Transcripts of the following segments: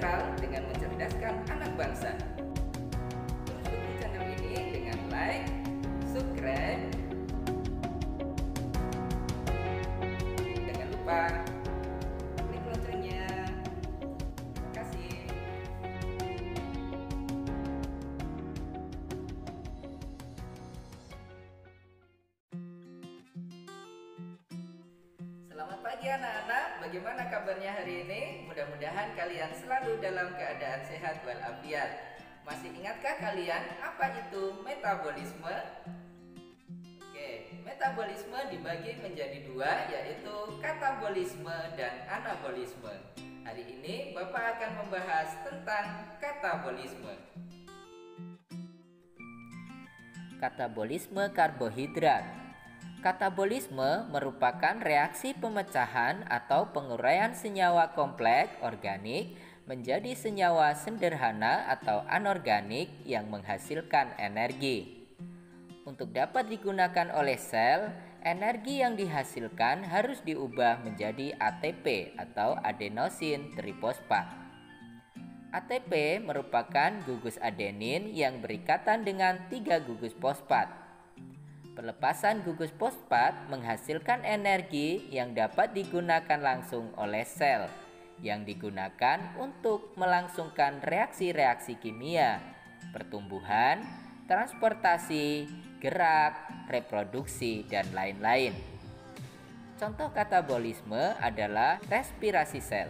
lokal dengan mencerdaskan anak bangsa. Dukung channel ini dengan like, subscribe, jangan lupa klik loncengnya. Terima kasih. Selamat pagi anak-anak, bagaimana kabarnya hari ini? Mudah-mudahan kalian selalu dalam keadaan sehat walafiat. Masih ingatkah kalian apa itu metabolisme? Oke, metabolisme dibagi menjadi dua, yaitu katabolisme dan anabolisme. Hari ini Bapak akan membahas tentang katabolisme. Katabolisme karbohidrat. Katabolisme merupakan reaksi pemecahan atau penguraian senyawa kompleks organik menjadi senyawa sederhana atau anorganik yang menghasilkan energi. Untuk dapat digunakan oleh sel, energi yang dihasilkan harus diubah menjadi ATP atau adenosin trifosfat. ATP merupakan gugus adenin yang berikatan dengan 3 gugus fosfat. Pelepasan gugus fosfat menghasilkan energi yang dapat digunakan langsung oleh sel, yang digunakan untuk melangsungkan reaksi-reaksi kimia, pertumbuhan, transportasi, gerak, reproduksi, dan lain-lain. Contoh katabolisme adalah respirasi sel.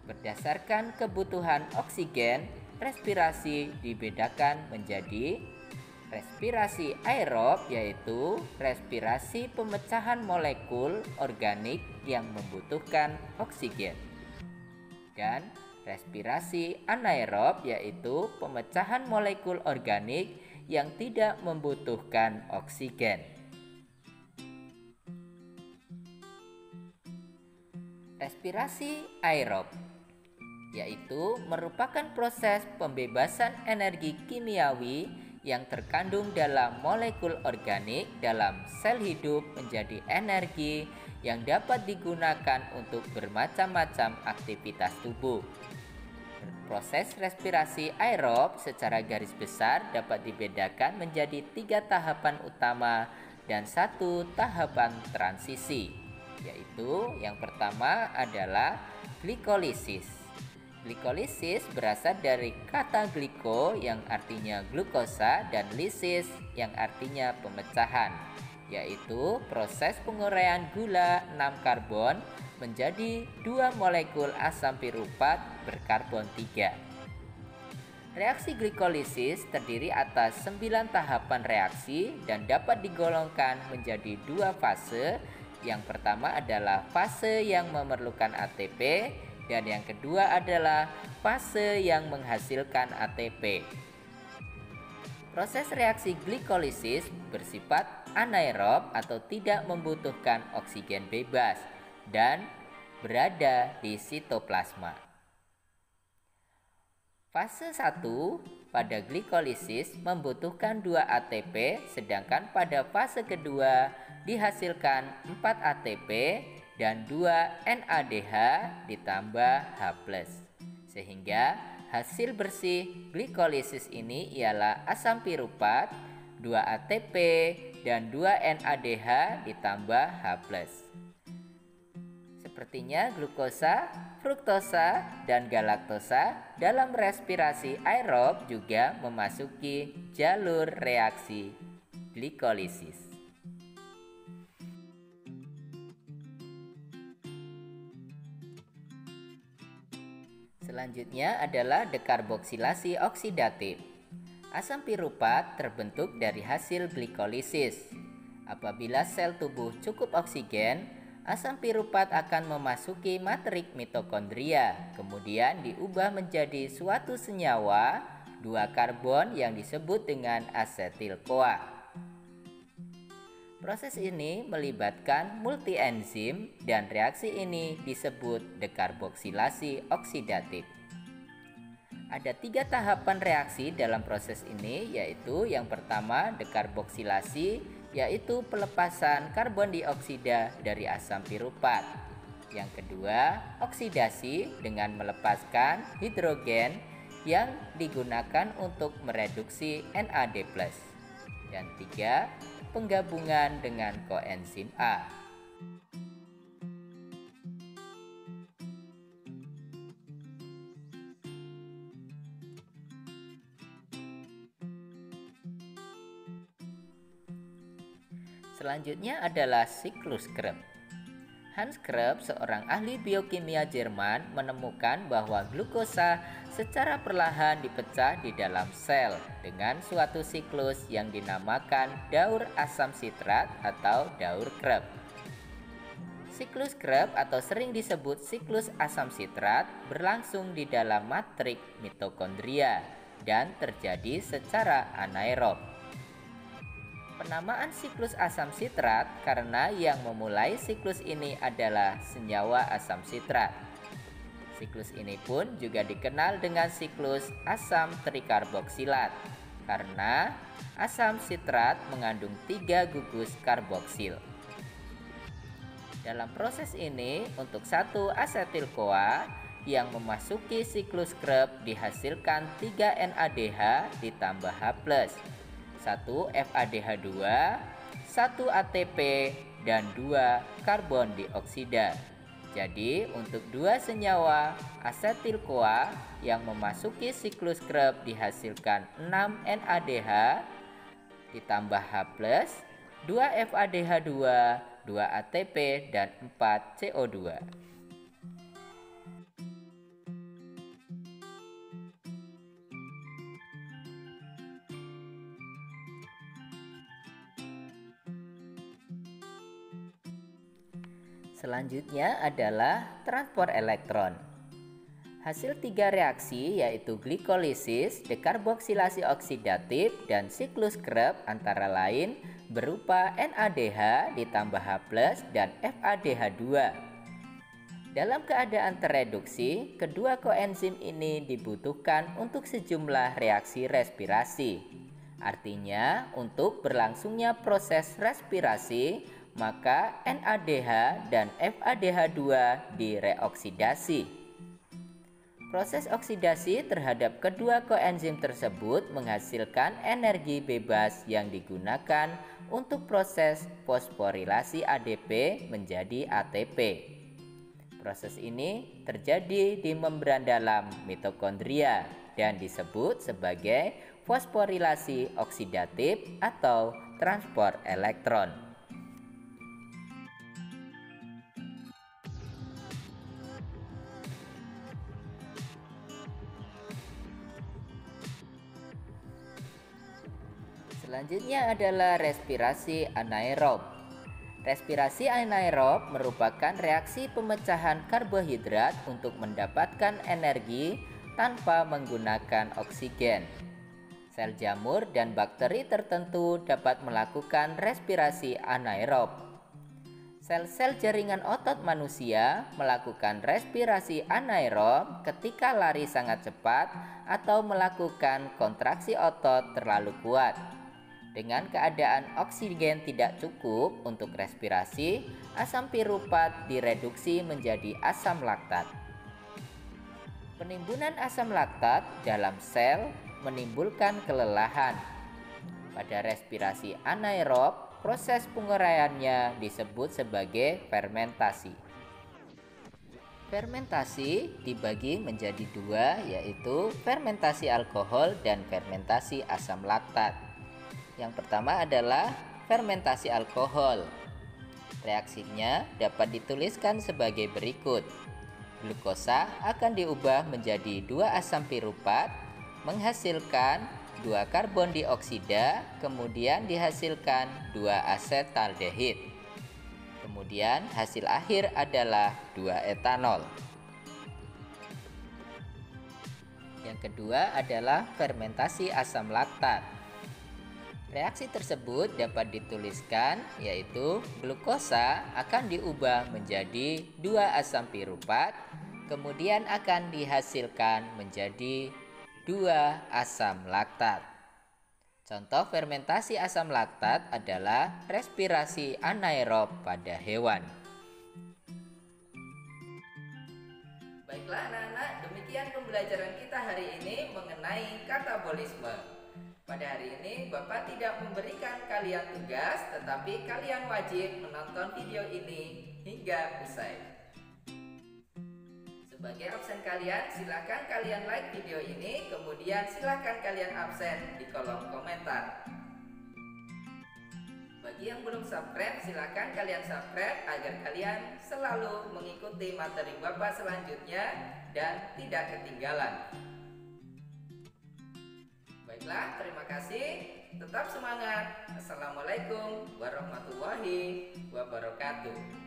Berdasarkan kebutuhan oksigen, respirasi dibedakan menjadi respirasi aerob, yaitu respirasi pemecahan molekul organik yang membutuhkan oksigen, dan respirasi anaerob, yaitu pemecahan molekul organik yang tidak membutuhkan oksigen. Respirasi aerob yaitu merupakan proses pembebasan energi kimiawi yang terkandung dalam molekul organik dalam sel hidup menjadi energi yang dapat digunakan untuk bermacam-macam aktivitas tubuh. Proses respirasi aerob secara garis besar dapat dibedakan menjadi 3 tahapan utama dan 1 tahapan transisi, yaitu yang pertama adalah glikolisis. Glikolisis berasal dari kata gliko yang artinya glukosa dan lisis yang artinya pemecahan, yaitu proses penguraian gula 6 karbon menjadi 2 molekul asam piruvat berkarbon 3. Reaksi glikolisis terdiri atas 9 tahapan reaksi dan dapat digolongkan menjadi 2 fase. Yang pertama adalah fase yang memerlukan ATP, dan yang kedua adalah fase yang menghasilkan ATP. Proses reaksi glikolisis bersifat anaerob atau tidak membutuhkan oksigen bebas dan berada di sitoplasma. Fase 1 pada glikolisis membutuhkan 2 ATP, sedangkan pada fase kedua dihasilkan 4 ATP dan 2 NADH ditambah H+. Sehingga hasil bersih glikolisis ini ialah asam piruvat, 2 ATP dan 2 NADH ditambah H+. Sepertinya glukosa, fruktosa, dan galaktosa dalam respirasi aerob juga memasuki jalur reaksi glikolisis. Selanjutnya adalah dekarboksilasi oksidatif. Asam piruvat terbentuk dari hasil glikolisis. Apabila sel tubuh cukup oksigen, asam piruvat akan memasuki matrik mitokondria, kemudian diubah menjadi suatu senyawa 2 karbon yang disebut dengan asetil-CoA. Proses ini melibatkan multienzim dan reaksi ini disebut dekarboksilasi oksidatif. Ada 3 tahapan reaksi dalam proses ini, yaitu yang pertama dekarboksilasi, yaitu pelepasan karbon dioksida dari asam piruvat. Yang kedua, oksidasi dengan melepaskan hidrogen yang digunakan untuk mereduksi NAD+. Dan tiga, penggabungan dengan koenzim A. Selanjutnya adalah siklus Krebs. Hans Krebs, seorang ahli biokimia Jerman, menemukan bahwa glukosa secara perlahan dipecah di dalam sel dengan suatu siklus yang dinamakan daur asam sitrat atau daur Krebs. Siklus Krebs atau sering disebut siklus asam sitrat berlangsung di dalam matrik mitokondria dan terjadi secara anaerob. Penamaan siklus asam sitrat karena yang memulai siklus ini adalah senyawa asam sitrat. Siklus ini pun juga dikenal dengan siklus asam trikarboksilat karena asam sitrat mengandung 3 gugus karboksil. Dalam proses ini, untuk satu asetil-CoA yang memasuki siklus Krebs dihasilkan 3 NADH ditambah H+, 1 FADH2, 1 ATP, dan 2 karbon dioksida. Jadi, untuk 2 senyawa asetil-CoA yang memasuki siklus Krebs dihasilkan 6 NADH ditambah H+, 2 FADH2, 2 ATP, dan 4 CO2. Selanjutnya adalah transport elektron. Hasil 3 reaksi yaitu glikolisis, dekarboksilasi oksidatif, dan siklus Krebs antara lain berupa NADH ditambah H+ dan FADH2. Dalam keadaan tereduksi, kedua koenzim ini dibutuhkan untuk sejumlah reaksi respirasi. Artinya, untuk berlangsungnya proses respirasi, maka NADH dan FADH2 direoksidasi. Proses oksidasi terhadap kedua koenzim tersebut menghasilkan energi bebas yang digunakan untuk proses fosforilasi ADP menjadi ATP. Proses ini terjadi di membran dalam mitokondria dan disebut sebagai fosforilasi oksidatif atau transport elektron. Selanjutnya adalah respirasi anaerob. Respirasi anaerob merupakan reaksi pemecahan karbohidrat untuk mendapatkan energi tanpa menggunakan oksigen. Sel jamur dan bakteri tertentu dapat melakukan respirasi anaerob. Sel-sel jaringan otot manusia melakukan respirasi anaerob ketika lari sangat cepat atau melakukan kontraksi otot terlalu kuat. Dengan keadaan oksigen tidak cukup untuk respirasi, asam piruvat direduksi menjadi asam laktat. Penimbunan asam laktat dalam sel menimbulkan kelelahan. Pada respirasi anaerob, proses penguraiannya disebut sebagai fermentasi. Fermentasi dibagi menjadi dua, yaitu fermentasi alkohol dan fermentasi asam laktat. Yang pertama adalah fermentasi alkohol. Reaksinya dapat dituliskan sebagai berikut. Glukosa akan diubah menjadi 2 asam piruvat, menghasilkan 2 karbon dioksida, kemudian dihasilkan 2 asetaldehid. Kemudian hasil akhir adalah 2 etanol. Yang kedua adalah fermentasi asam laktat. Reaksi tersebut dapat dituliskan yaitu glukosa akan diubah menjadi 2 asam piruvat, kemudian akan dihasilkan menjadi 2 asam laktat. Contoh fermentasi asam laktat adalah respirasi anaerob pada hewan. Baiklah anak-anak, demikian pembelajaran kita hari ini mengenai katabolisme. Pada hari ini Bapak tidak memberikan kalian tugas, tetapi kalian wajib menonton video ini hingga usai. Sebagai absen kalian, silakan kalian like video ini, kemudian silakan kalian absen di kolom komentar. Bagi yang belum subscribe, silakan kalian subscribe agar kalian selalu mengikuti materi Bapak selanjutnya dan tidak ketinggalan. Baiklah, terima kasih. Tetap semangat. Assalamualaikum warahmatullahi wabarakatuh.